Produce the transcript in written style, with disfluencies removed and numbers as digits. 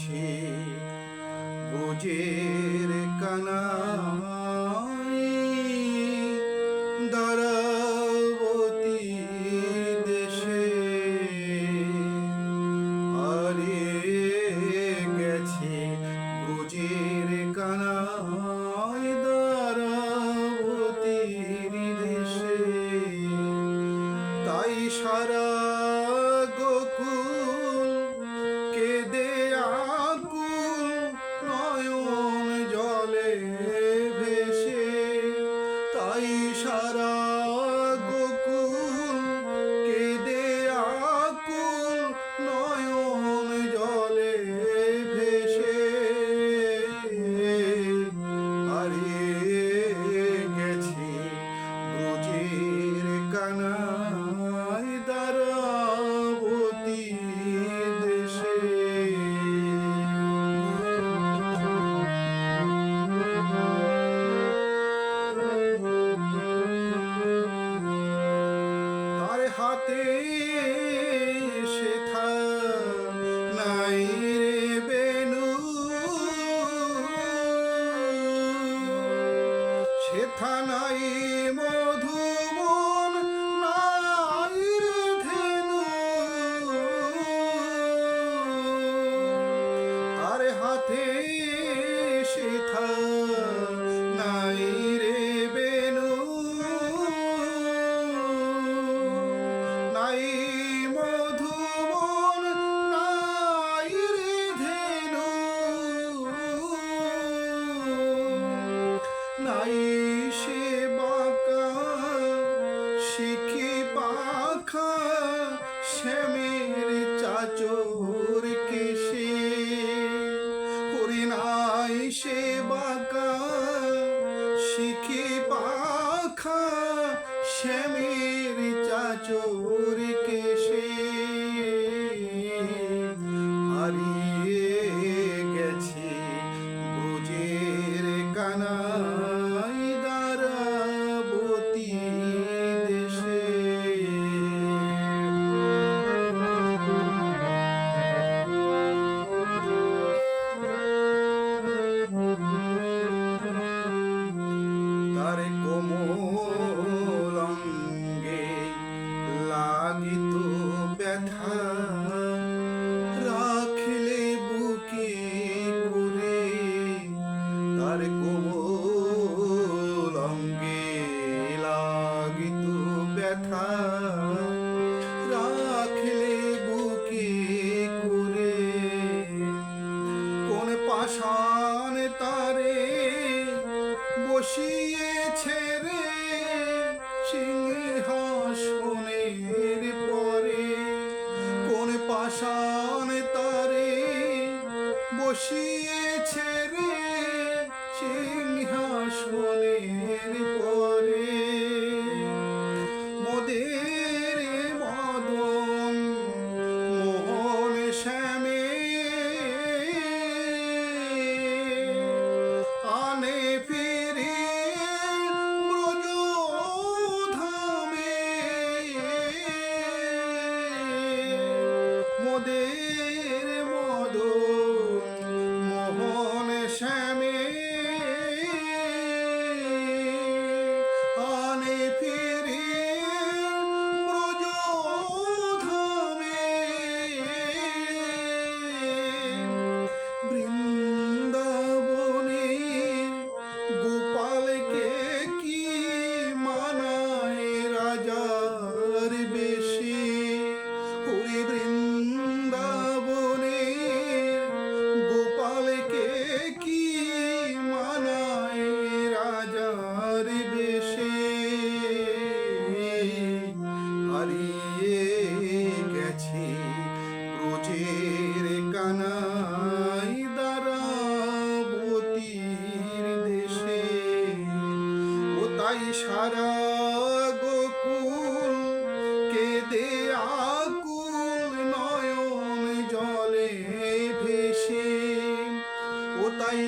গেছে ব্রজের কানাই দ্বারাবতী দেশে হারিয়ে গেছে ব্রজের কানাই দ্বারাবতীর দেশে। তাই সারা গোকুল কেঁদে আকুল নয়ন জলে ভেসে। তাই সারা গোকুল কেঁদে আকুল নয়ন জলে ভেসে। হারিয়ে গেছে ব্রজের কানাই দ্বারাবতী দেশে। তার হাতে শেখা নাই রে বেনু, শেখা নাই মধুবন নাই রে ধেনু। তার হাতে শেখা নাই রে বেনু, নাই মধুবন নাই রে ধেনু, নাই সে বাঁকা শিখি পাখা শ্যামের চাচর কেশে। করি নাই সে বাঁকা শিখি পাখা শ্যামের চাচর কেশে। হারিয়ে গেছে ব্রজের কানাই দ্বারাবতী দেশে। তার কোমল অঙ্গে লাগিত ব্যথা রাখলে বুকে করে। তার কোমল অঙ্গে লাগিত ব্যথা রাখলে বুকে করে। কোন পাষাণ তারে বসিয়েছে রে সিংহাসনের পরে। কোন পাষাণ তারে বসিয়েছে রে সিংহাসনের পরে। মোদের মদন মোহন শ্যামে আনে ফিরে ব্রজধামে। মোদের মদন মোহন শ্যামে আনে ফিরে ব্রজধামে। বৃন্দাবনে গোপালকে কি মানায় রাজার বেশে। ওরে বৃন্দাবনে গোপালকে কি মানায় রাজার বেশে। হারিয়ে গেছে ব্রজের কানাই দ্বারাবতীর দেশে। ও তাই সারা গোকুল কেঁদে আকুল নয়ন জলে ভেসে। ও তাই